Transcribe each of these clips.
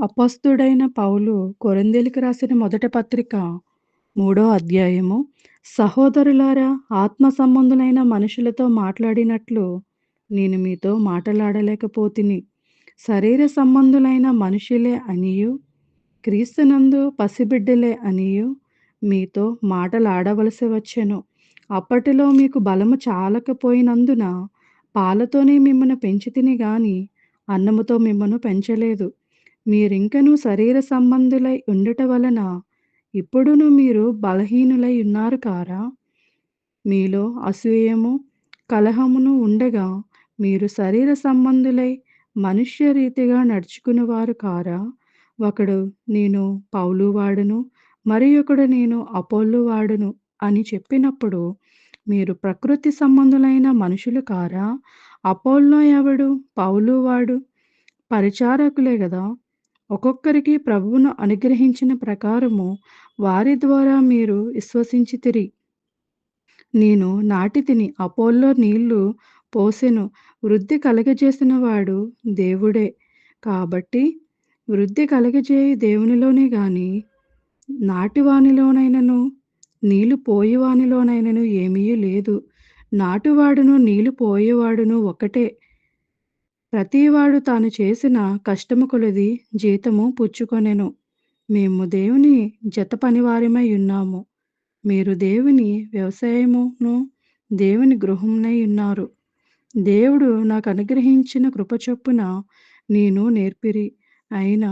అపొస్తలుడైన పౌలు కొరింథీయులకు రాసిన మొదటి పత్రిక 3వ అధ్యాయము. సహోదరులారా, ఆత్మ సంబంధులైన మనుషులతో మాట్లాడినట్లు నేను మీతో మాటలాడలేకపోతిని. శరీర సంబంధులైన మనుషులే అనియు, క్రీస్తునందు పసిబిడ్డలే అనియు మీతో మాటలాడవలసి వచ్చెను. అప్పటిలో మీకు బలము చాలకపోయినందున పాలతోనే మిమ్మును పెంచితిని గాని అన్నముతో మిమ్మును పెంచలేదు. మీరింకనూ శరీర సంబంధులై ఉండుట వలన ఇప్పుడును మీరు బలహీనులై ఉన్నారు కారా? మీలో అసూయము కలహమును ఉండగా మీరు శరీర సంబంధులై మనుష్య రీతిగా నడుచుకునేవారు కారా? ఒకడు నేను పౌలు వాడును, మరి ఒకడు నేను అపొల్లో వాడును అని చెప్పినప్పుడు మీరు ప్రకృతి సంబంధులైన మనుషులు కారా? అపొల్లో ఎవడు? పౌలు వాడు పరిచారకులే గదా. ఒక్కొక్కరికి ప్రభువును అనుగ్రహించిన ప్రకారము వారి ద్వారా మీరు విశ్వసించితిరి. నేను నాటితిని, అపొల్లో నీళ్లు పోసెను, వృద్ధి కలుగజేసిన వాడు దేవుడే. కాబట్టి వృద్ధి కలుగజేయు దేవునిలోనే గాని నాటివానిలోనైనను నీళ్లు పోయేవానిలోనైనను ఏమీ లేదు. నాటువాడును నీళ్లు పోయేవాడును ఒకటే. ప్రతివాడు తాను చేసిన కష్టము కొలది జీతము పుచ్చుకొనెను. మేము దేవుని జత పనివారమై ఉన్నాము. మీరు దేవుని వ్యవసాయమును దేవుని గృహమునై ఉన్నారు. దేవుడు నాకు అనుగ్రహించిన కృప చొప్పున నేను నేర్పిరి అయిన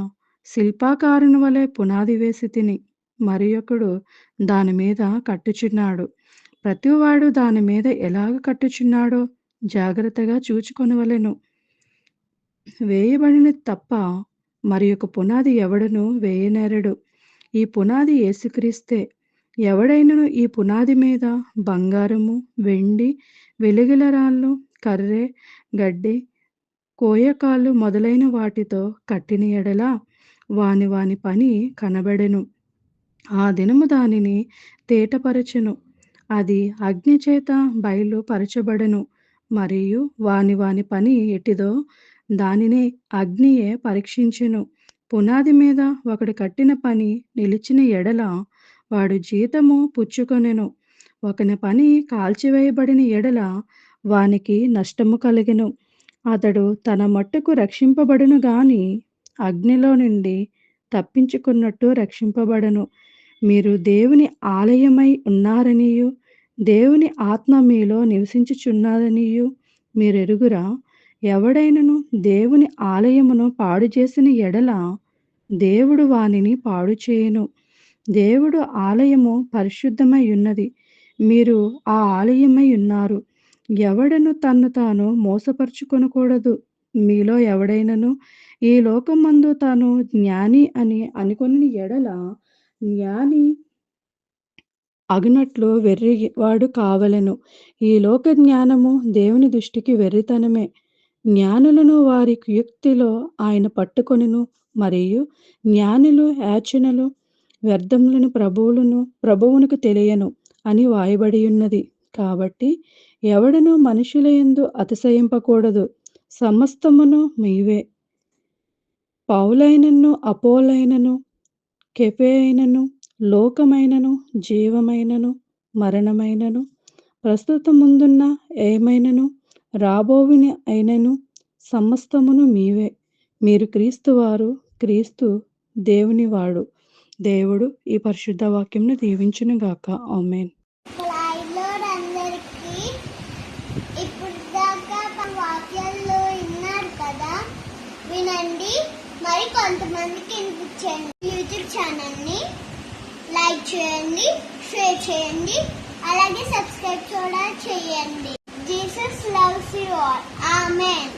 శిల్పాకారుని వలె పునాది వేసి తిని, మరి ఒకడు దాని మీద కట్టుచున్నాడు. ప్రతివాడు దాని మీద ఎలాగ కట్టుచున్నాడో జాగ్రత్తగా చూచుకొనవలెను. వేయబడినది తప్ప మరి ఒక పునాది ఎవడును వేయనేరడు. ఈ పునాది యేసుక్రీస్తే. ఎవడైనను ఈ పునాది మీద బంగారము, వెండి, వెలుగుల రాళ్ళు, కర్రె, గడ్డి, కోయకాళ్ళు మొదలైన వాటితో కట్టిన ఎడల వాని పని కనబడెను. ఆ దినము దానిని తేటపరచెను. అది అగ్ని చేత బయలుపరచబడెను. మరియు వాని పని ఎటిదో దానినే అగ్నియే పరీక్షించెను. పునాది మీద ఒకడు కట్టిన పని నిలిచిన ఎడల వాడు జీతము పుచ్చుకొనెను. ఒకని పని కాల్చివేయబడిన ఎడల వానికి నష్టము కలిగెను. అతడు తన మట్టుకు రక్షింపబడును గాని అగ్నిలో నుండి తప్పించుకున్నట్టు రక్షింపబడను. మీరు దేవుని ఆలయమై ఉన్నారనియు, దేవుని ఆత్మ మీలో నివసించుచున్నదనియు మీరెరుగురా? ఎవడైనను దేవుని ఆలయమును పాడు చేసిన ఎడల దేవుడు వానిని పాడు చేయును. దేవుడు ఆలయము పరిశుద్ధమై ఉన్నది, మీరు ఆ ఆలయమై ఉన్నారు. ఎవడను తన్ను తాను మోసపరుచుకొనకూడదు. మీలో ఎవడైనను ఈ లోకమందు తాను జ్ఞాని అని అనుకొనిన ఎడల జ్ఞాని అగునట్లు వెర్రివాడు కావలెను. ఈ లోక జ్ఞానము దేవుని దృష్టికి వెర్రితనమే. జ్ఞానులను వారి కుయుక్తిలో ఆయన పట్టుకొనెను. మరియు జ్ఞానులు యాచనలు వ్యర్థములను ప్రభువునకు తెలియను అని వాయబడి ఉన్నది. కాబట్టి ఎవడను మనుషుల యందు అతిశయింపకూడదు. సమస్తమును మీవే. పౌలైనను, అపోలైనను, కెఫెనైనను, లోకమైనను, జీవమైనను, మరణమైనను, ప్రస్తుతముందున్న ఏమైనను, రాబోవుని అయినను సమస్తమును మీవే. మీరు క్రీస్తువారు, క్రీస్తు దేవుని వాడు. దేవుడు ఈ పరిశుద్ధ వాక్యంను దీవించును గాక. ఆమేన్. ఇప్పుడు దాకా వాక్యాల్లో విన్నారు కదా, వినండి మరి కొంతమందికి వినిపించండి. యూట్యూబ్ ఛానల్ని లైక్ చేయండి, షేర్ చేయండి, అలాగే సబ్స్క్రైబ్ కూడా చేయండి. Jesus loves you all. Amen.